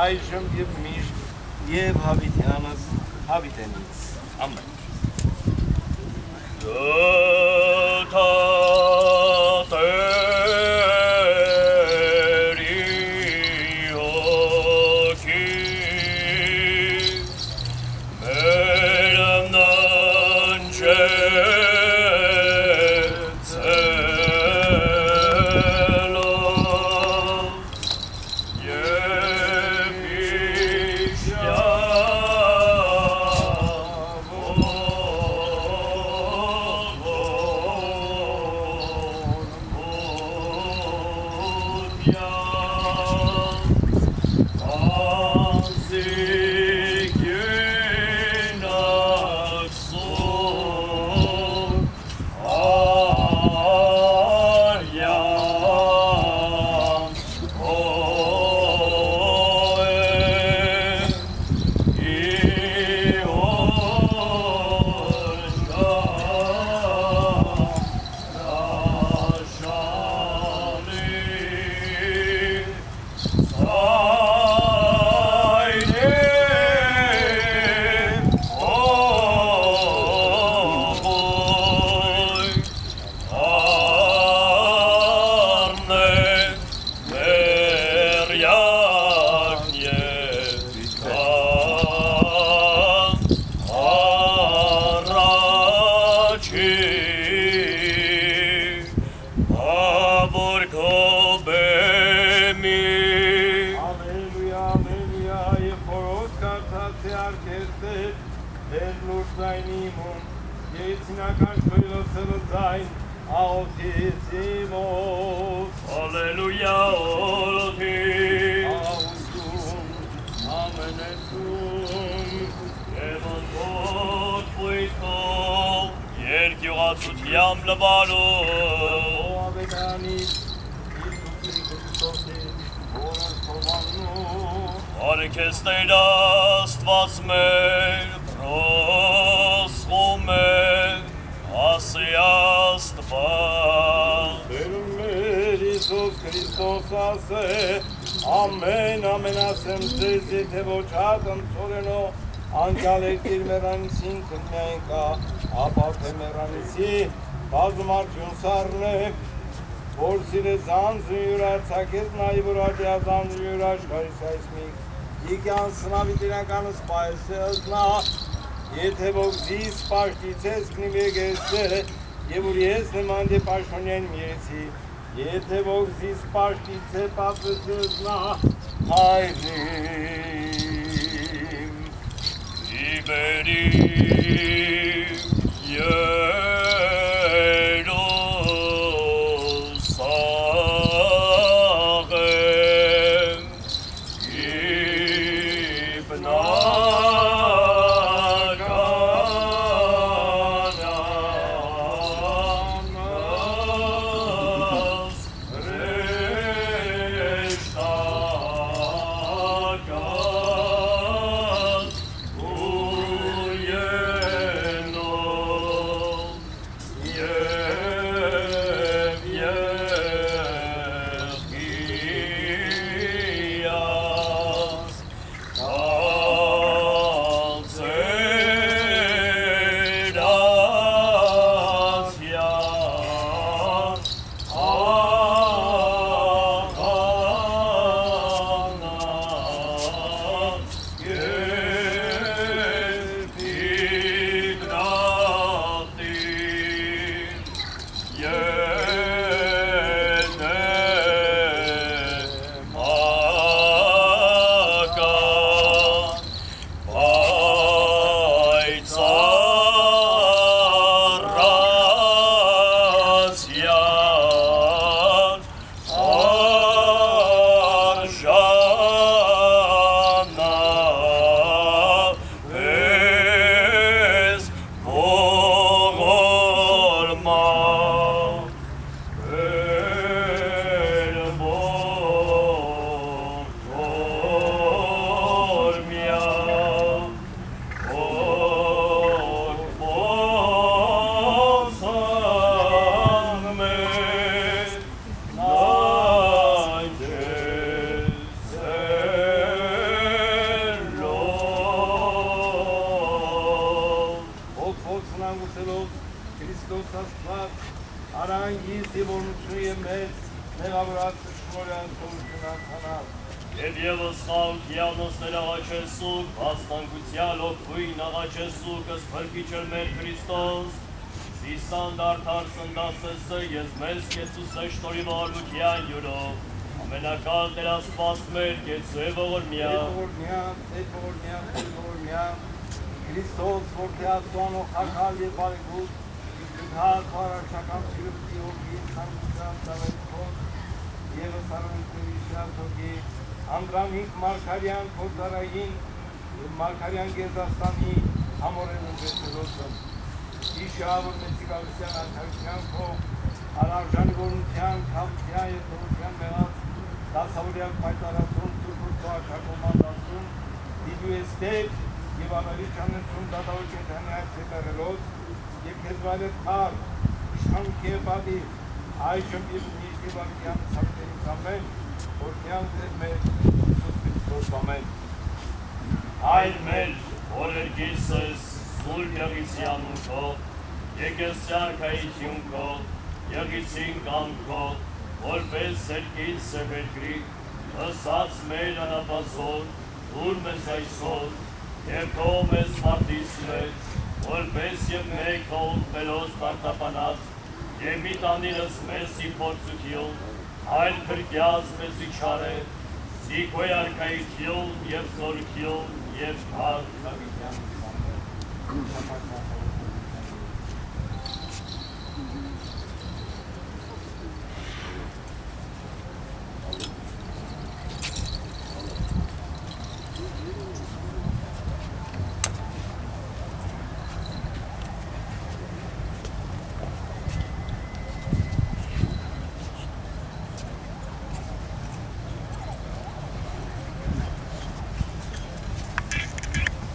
այժմ և միշտ և հավիտյանս հավիտենից, ամեն։ Ամեն ամենասեմ ձեզ եթե ոչ հատն ծորենո անկյալ երկիր մեռանիսին կնմյայն կա ապա թե մեռանիսի բազումարդյուն սարն է որ սիրե զանձը յուրար ծակեց նայի որ աջյա զանձը յուր աշխարիս այսմիկ իկյան սնավիտիրականը սպայս է ըզնա եթե ոգ զիս պաշտիցես կնիվեգես է և որ ես նման դե պաշոնյայն միրեցի Եթե ոգ զիս պաշտից է պապսыз նա հայրիմ Իբերիմ Երուսաղեմ Yeah. Արանգիս և որմություն և մեծ մեղավորած շնորյան սորություն անցանալ։ Եվ ևս խաղքյանոսներ աղաչեսուկ, բաստանգության ոգույն աղաչեսուկ, ըսպրկիչր մեր Քրիստոս, զիսան դարդար սնդասեսը ես մեզ կեցուսը շտորի վարմության յուրով, ամենակալ դեր ասպաս մեր կեցու է ողորմյա, Քրիստոս, որ թե աստուանո խակալ և բարեգուտ, իգդհատ վարաշական սիրուպտի հոգի, սանգության ծավելքոտ, եվս արունքների շրած հոգի, Անդրանիկ Մարգարյան Քոզարային և Մարգարյան Գերդաստանի համորեն ուժեցրոցը, իշավը մեծիկավության արկարության քող, արարժանի որնության, կավության և թողության մեղած, դասավորյակ պայտարացուն, ծուրպուր աշակոման դասուն, դիդու էստեր և անալի չանեցուն դատավոր կենթանի այցե բեղելոց և կեզվայլետ կար, իշխանքի է բադիր, այժմ և նիշտի վարկյան սավիտերի կամեն, Որքյան ձեր մեր Իսուս Քրիստոս ամեն։ այլ մեր, որ երգիսս, սուր եղիցի անունքո, եկեսյան կայություն քո, եղիցին կամքո, որպես սերկից սևերգրի, ըսած մեր անապազոր, ուր մեզ այսօր, և քո մեզ մարդիս մեջ, որպես և մեկ քո ուտմելոս պարտապանած, և մի տանիրս մեզ ի փորձություն, այլ քրկյազ մեզ իչար է, զիքո է արկայություն և զորություն և փառք։